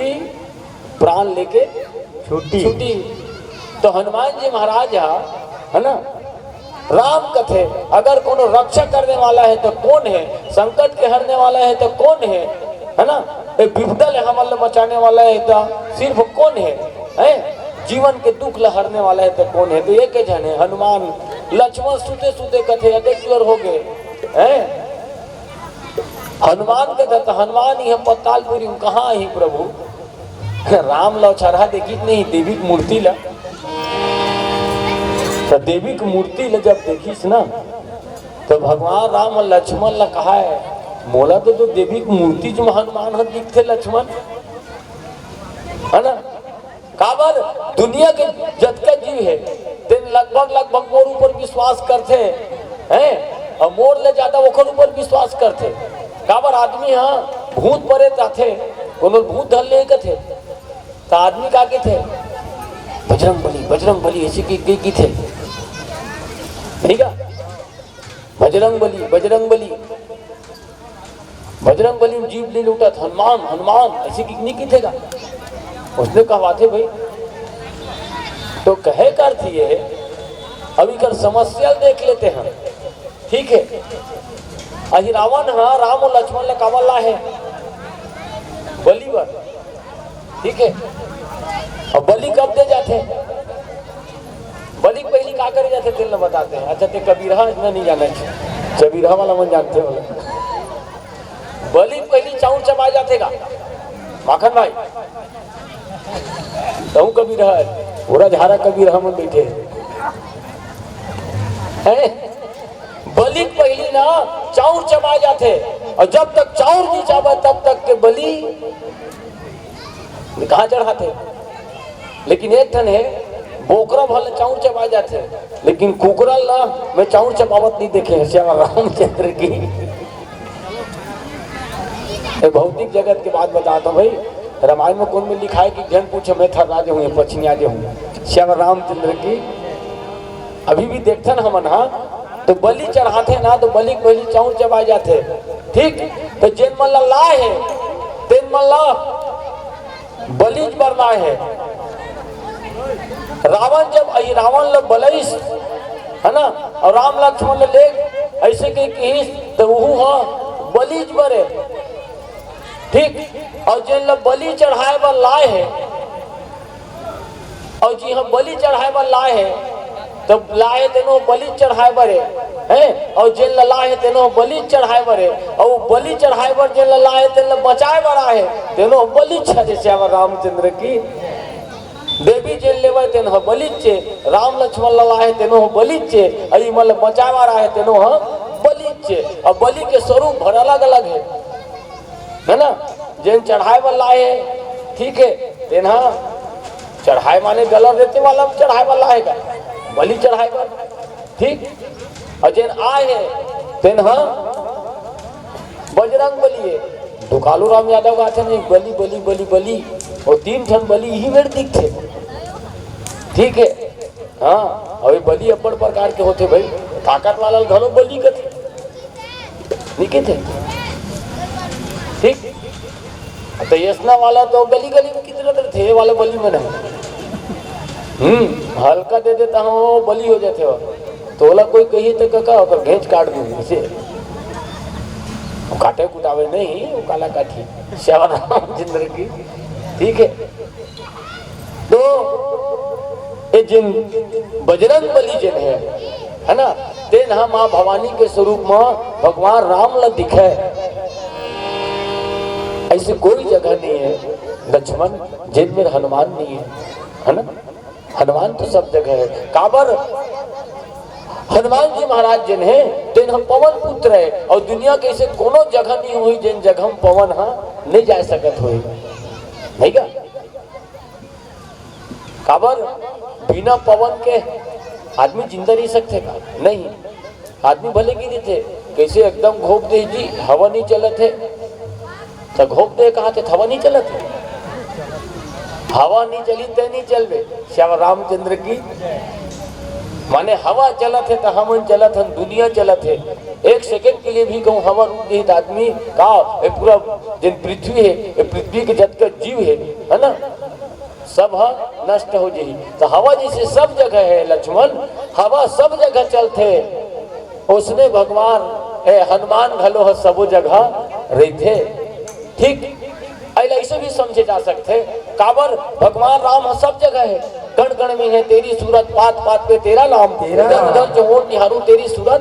छुट्टी प्राण लेके छुट्टी। तो हनुमान जी महाराज है ना, राम कथे अगर कोनो रक्षा करने वाला है तो कौन है, संकट के हरने वाला है तो कौन है ना, विपदा ले हमल मचाने वाला है तो सिर्फ कौन है, जीवन के दुख लहरने वाला है तो कौन है, तो ये के जन है हनुमान। लक्ष्मण सुते सुते कथे अधिक जोर हो गए हैं, हनुमान के दत्त हनुमान ही पतालपुरी कहाँ ही प्रभु राम लो छरहा देखी नहीं, देवी की मूर्ति ला, तो देवी की मूर्ति ला जब देखीस ना तो भगवान राम और लक्ष्मण ला कहा है, मोला तो देवी की मूर्ति जो हनुमान हम दिखते लक्ष्मण है ना। काबर दुनिया के जतका जीव है तेन लगभग मोर ऊपर विश्वास करते हैं, और मोर ले ज्यादा ओकर ऊपर विश्वास करते। काबर आदमी हाँ भूत परे थे, कोनो भूत धल ले थे तो आदमी का के थे बजरंग बली ऐसे की थे, ठीक है, बजरंग बली जीव ले लूटा हनुमान ऐसे की नहीं की थेगा। उसने कहा थे भाई, तो कहे कर थी ये अभी कर समस्या देख लेते हैं, ठीक है। अहि रावण हाँ राम और लक्ष्मण ने कावला है बलि पर, ठीक है। और बलि कब दे जाते, बलि पहली का करे जाते तेल न बताते हैं। अच्छा ते कबीरहा इतना नहीं जाना चाहिए, कबीरहा वाला मन जानते हो। बलि पहली चाउर चबा जाते का माखन भाई, तो कबीरहा पूरा झारा कबीरहा में बैठे हैं। बलि पहली ना चाउर चबा जाते, और जब तक चाउर नहीं चाबा तब तक के बलि कहाँ चढ़ाते। लेकिन एक ठन है बोकरा भले चाउर चबा जाते, लेकिन कुकरा ला मैं चाउर चबावत नहीं देखे श्याम रामचंद्र की। भौतिक जगत की बात बताता हूँ भाई, रामायण में कौन में लिखा है कि जन पूछे मैं थर राजे हूँ पछिया जे हूँ, श्याम रामचंद्र की अभी भी देखते ना हम ना, तो बलि चढ़ाते ना तो बलि पहली चाउर चबाए जाते, ठीक। तो जिन मल्ला लाए है तेन मल्ला बलिज बरना है। रावण जब रावण लोग बलैस है ना, और राम लक्ष्मण ले ऐसे के तो वो हाँ बलिज बरे, ठीक। और जिन लोग बलि चढ़ाए पर लाए है, और जी हाँ बलि चढ़ाए पर लाए है, तब लाए तेनो बलि चढ़ाए बरे हैं, और जेल लाए तेनो बलि चढ़ाए बरे, और बलि चढ़ाए बर जेल लाए तेन बचाए बरा है तेनो बलि छे श्याम रामचंद्र की। देवी जेल लेवे तेन बलि चे, राम लक्ष्मण लाए तेनो बलि चे, अई मतलब बचाए बरा है तेनो बलि चे। और बलि के स्वरूप भर अलग अलग है ना। जेन चढ़ाए बर लाए है, ठीक है, तेन चढ़ाए माने गला देते वाला चढ़ाए वाला है का बलि चढ़ाए पर, ठीक। और जिन आए हैं तेन बजरंग बली है, तो कालू राम यादव का थे नहीं बलि बलि बलि बलि, और 3 ठन बलि ही मेरे दिखते, ठीक है। हाँ और बलि अपर प्रकार के होते भाई, ताकत वाला घरों बलि के थे, थे, ठीक। तो यसना वाला तो गली गली में कितने थे वाले बलि में नहीं, हल्का दे देता हूँ बलि हो जाते हो, तोला कोई कही तो कका होकर घेंच काट दूंगी इसे, काटे कुटावे नहीं, वो काला काठी श्याम रामचंद्र की, ठीक है। तो ये जिन बजरंग बलि जिन है ना, तेन माँ भवानी के स्वरूप में भगवान राम ल दिखे, ऐसी कोई जगह नहीं है लक्ष्मण जिन में हनुमान नहीं है ना। हनुमान तो सब जगह है। काबर हनुमान जी महाराज जिन है तेन हम पवन पुत्र है, और दुनिया के ऐसे कोनो जगह नहीं हुई जिन जगह हम पवन नहीं जा सकत हुई, नहीं का। काबर बिना पवन के आदमी जिंदा नहीं सकते का नहीं, आदमी भले की देते कैसे एकदम घोप दे जी हवा नहीं चलत है, तो घोप दे कहा थे हवा नहीं चलत है, हवा नहीं चली ते नहीं चलबे श्याम रामचंद्र की। माने हवा चलत है तो हम चलत है, दुनिया चलत है। एक सेकंड के लिए भी कहूँ हवा रुक गई तो आदमी का पूरा जिन पृथ्वी है, ये पृथ्वी के जत का जीव है ना, सब नष्ट हो जाही। तो हवा जैसे सब जगह है लक्ष्मण, हवा सब जगह चलते, उसने भगवान हनुमान घलो है सबो जगह रहते। ठीक ऐसे भी समझे जा सकते, काबर भगवान राम सब जगह है, कण कण में है तेरी सूरत, पात पात पे तेरा नाम, इधर उधर जो निहारू तेरी सूरत।